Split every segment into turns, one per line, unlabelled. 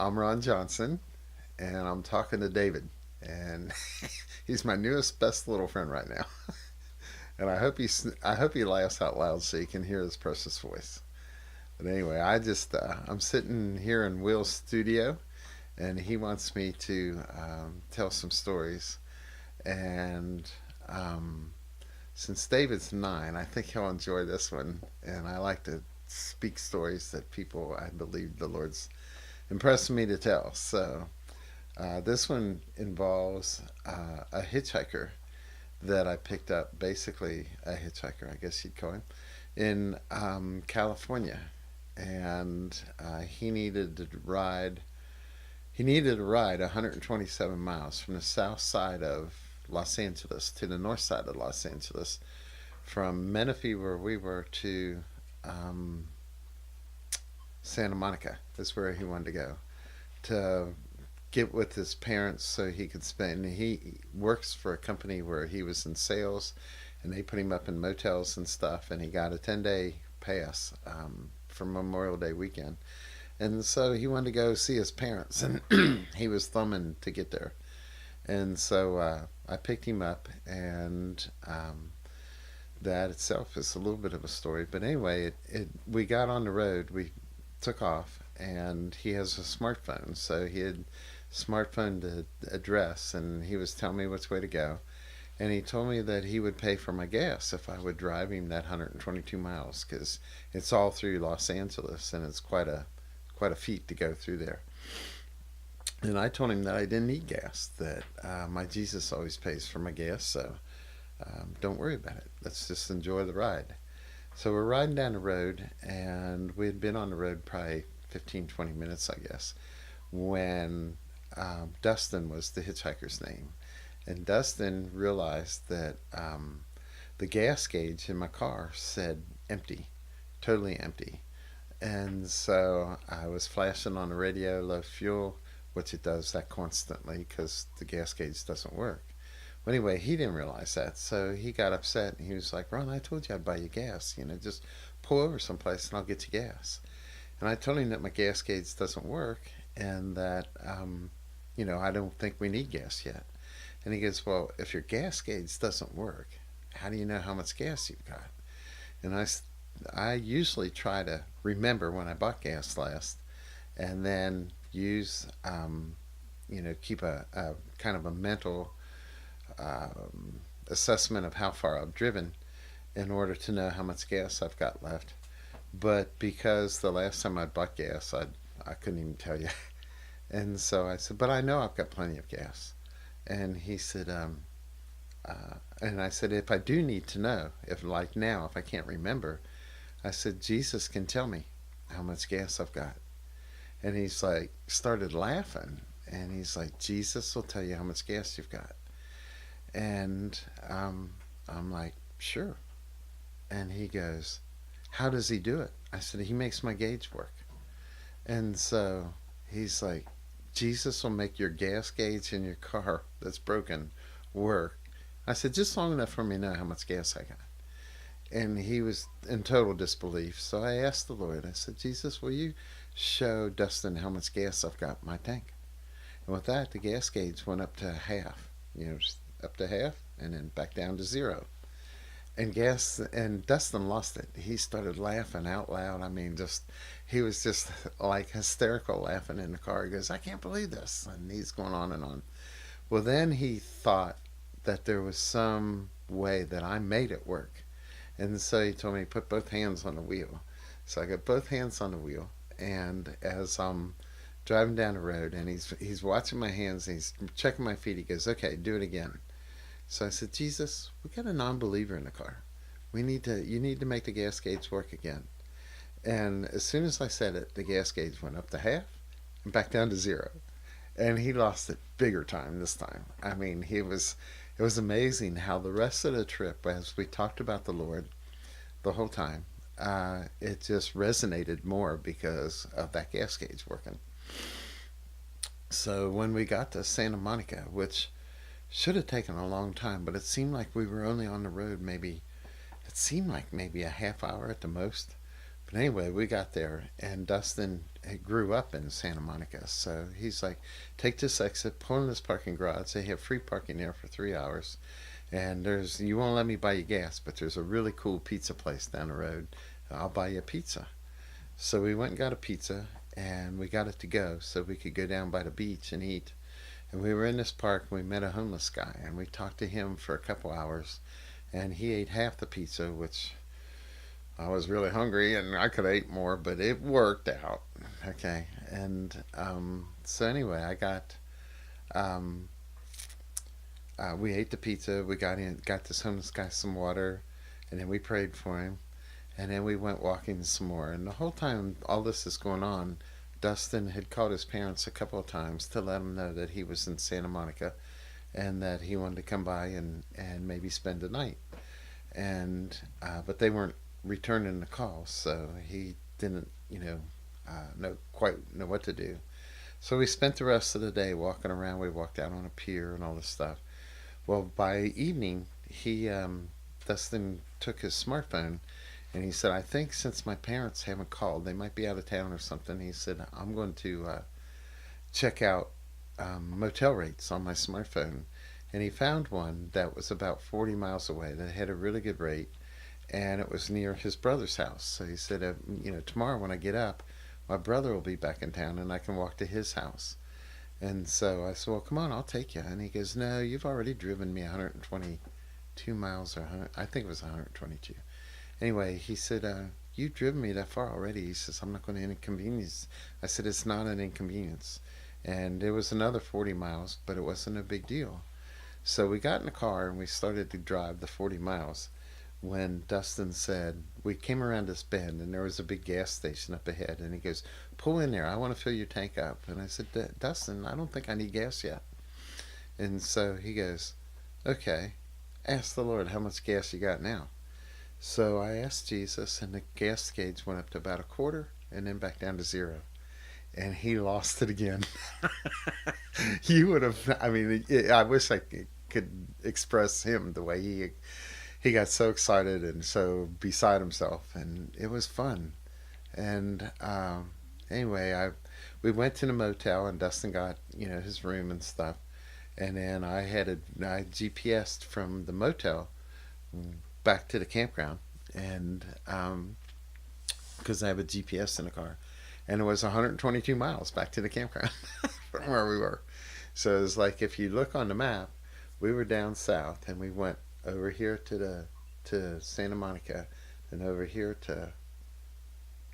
I'm Ron Johnson, and I'm talking to David, and he's my newest best little friend right now. And I hope he laughs out loud so you can hear his precious voice. But anyway, I'm sitting here in Will's studio, and he wants me to tell some stories. And um, since David's 9, I think he'll enjoy this one. And I like to speak stories that people I believe the Lord's impressed me to tell. So this one involves a hitchhiker that I picked up, basically a hitchhiker, I guess you'd call him, in California, and he needed to ride. He needed to ride 127 miles from the south side of Los Angeles to the north side of Los Angeles, from Menifee, where we were, to um, Santa Monica. That's where he wanted to go to get with his parents so he could spend. He works for a company where he was in sales, and they put him up in motels and stuff. And he got a 10-day pass for Memorial Day weekend, and so he wanted to go see his parents, and he was thumbing to get there. And so I picked him up, and that itself is a little bit of a story. But anyway, we got on the road. We took off, and he has a smartphone, so he had smartphone to address, and he was telling me which way to go. And he told me that he would pay for my gas if I would drive him that 122 miles, because it's all through Los Angeles, and it's quite a feat to go through there. And I told him that I didn't need gas, that my Jesus always pays for my gas, so don't worry about it. Let's just enjoy the ride. So we're riding down the road, and we had been on the road probably 15, 20 minutes, I guess, when Dustin was the hitchhiker's name. And Dustin realized that the gas gauge in my car said empty, totally empty. And so I was flashing on the radio, low fuel, which it does that constantly because the gas gauge doesn't work. Well, anyway, he didn't realize that, so he got upset, and he was like, "Ron, I told you I'd buy you gas. Just pull over someplace and I'll get you gas." And I told him that my gas gauge doesn't work, and that I don't think we need gas yet. And he goes, "Well, if your gas gauge doesn't work, how do you know how much gas you've got?" And I usually try to remember when I bought gas last, and then use keep a kind of a mental assessment of how far I've driven in order to know how much gas I've got left. But because the last time I bought gas, I couldn't even tell you. And so I said, "But I know I've got plenty of gas." And he said, and I said, "If I do need to know, if like now, if I can't remember," I said, "Jesus can tell me how much gas I've got." And he's like, started laughing. And he's like, "Jesus will tell you how much gas you've got." And I'm like, "Sure." And he goes, "How does he do it?" I said, "He makes my gauge work." And so he's like, "Jesus will make your gas gauge in your car that's broken work." I said, "Just long enough for me to know how much gas I got." And he was in total disbelief. So I asked the Lord, I said, "Jesus, will you show Dustin how much gas I've got in my tank?" And with that, the gas gauge went up to half, just up to half, and then back down to zero. And Dustin lost it. He started laughing out loud. I mean, he was just like hysterical laughing in the car. He goes, "I can't believe this," and he's going on and on. Well, then he thought that there was some way that I made it work, and so he told me, "Put both hands on the wheel." So I got both hands on the wheel, and as I'm driving down the road, and he's watching my hands, and he's checking my feet, he goes, "Okay, do it again." So I said, "Jesus, we got a non-believer in the car. You need to make the gas gauge work again." And as soon as I said it, the gas gauge went up to half and back down to zero. And he lost it bigger time this time. I mean, it was amazing how the rest of the trip, as we talked about the Lord the whole time, it just resonated more because of that gas gauge working. So when we got to Santa Monica, which should have taken a long time, but it seemed like we were only on the road it seemed like maybe a half hour at the most. But anyway, we got there, and Dustin grew up in Santa Monica. So he's like, take this exit, pull in this parking garage. They have free parking there for 3 hours. And you won't let me buy you gas, but there's a really cool pizza place down the road. I'll buy you a pizza. So we went and got a pizza, and we got it to go so we could go down by the beach and eat. And we were in this park, and we met a homeless guy, and we talked to him for a couple hours. And he ate half the pizza, which I was really hungry, and I could have ate more, but it worked out. Okay, and so anyway, I got we ate the pizza. We got this homeless guy some water, and then we prayed for him, and then we went walking some more. And the whole time all this is going on, Dustin had called his parents a couple of times to let them know that he was in Santa Monica and that he wanted to come by and maybe spend the night. And but they weren't returning the call, so he didn't, quite know what to do. So we spent the rest of the day walking around. We walked out on a pier and all this stuff. Well, by evening, Dustin took his smartphone and he said, I think since my parents haven't called, they might be out of town or something. He said, I'm going to check out motel rates on my smartphone. And he found one that was about 40 miles away that had a really good rate, and it was near his brother's house. So he said, tomorrow when I get up, my brother will be back in town and I can walk to his house. And so I said, well, come on, I'll take you. And he goes, no, you've already driven me 122 miles, or 100, I think it was 122. Anyway, he said, you've driven me that far already. He says, I'm not going to inconvenience. I said, it's not an inconvenience. And it was another 40 miles, but it wasn't a big deal. So we got in the car and we started to drive the 40 miles when Dustin said, we came around this bend and there was a big gas station up ahead. And he goes, pull in there. I want to fill your tank up. And I said, Dustin, I don't think I need gas yet. And so he goes, okay, ask the Lord how much gas you got now. So I asked Jesus, and the gas gauge went up to about a quarter and then back down to zero. And he lost it again. You would have, I mean, I wish I could express him the way he got so excited and so beside himself, and it was fun. And anyway, we went to the motel, and Dustin got his room and stuff, and then I GPSed from the motel back to the campground, and because I have a GPS in the car, and it was 122 miles back to the campground from where we were. So it was like, if you look on the map, we were down south, and we went over here to Santa Monica, and over here to,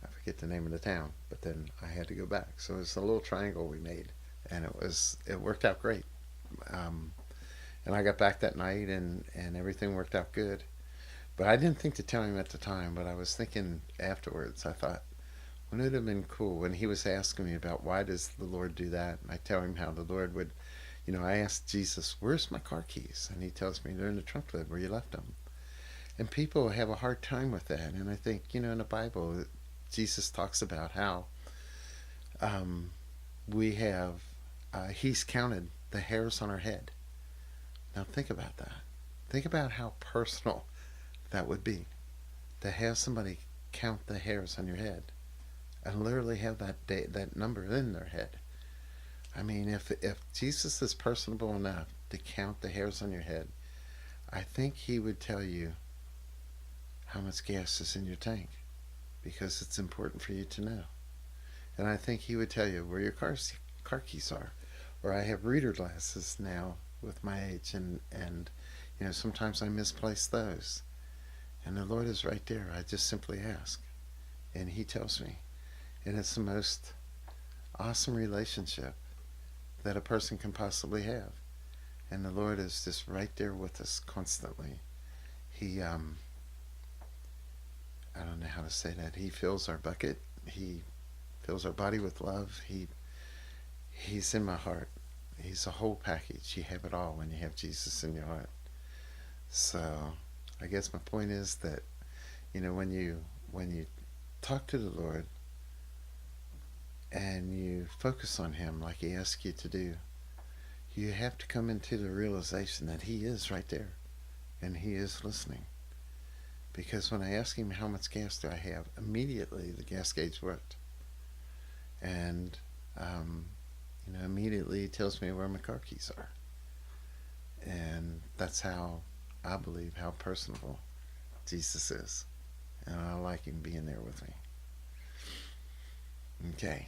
I forget the name of the town, but then I had to go back. So it's a little triangle we made, and it worked out great. And I got back that night, and everything worked out good. But I didn't think to tell him at the time, but I was thinking afterwards. I thought, wouldn't it have been cool when he was asking me about why does the Lord do that? And I tell him how the Lord would, I asked Jesus, where's my car keys? And he tells me they're in the trunk lid where you left them. And people have a hard time with that. And I think, in the Bible, Jesus talks about how we have, he's counted the hairs on our head. Now think about that. Think about how personal that would be, to have somebody count the hairs on your head and literally have that number in their head. I mean, if Jesus is personable enough to count the hairs on your head, I think he would tell you how much gas is in your tank, because it's important for you to know. And I think he would tell you where your car keys are. Or I have reader glasses now with my age, and sometimes I misplace those. And the Lord is right there. I just simply ask, and he tells me. And it's the most awesome relationship that a person can possibly have. And the Lord is just right there with us constantly. He, I don't know how to say that. He fills our bucket. He fills our body with love. He's in my heart. He's a whole package. You have it all when you have Jesus in your heart. So I guess my point is that, when you talk to the Lord and you focus on him like he asks you to do, you have to come into the realization that he is right there and he is listening. Because when I asked him how much gas do I have, immediately the gas gauge worked. and um, immediately tells me where my car keys are. And that's how I believe how personable Jesus is. And I like him being there with me. Okay.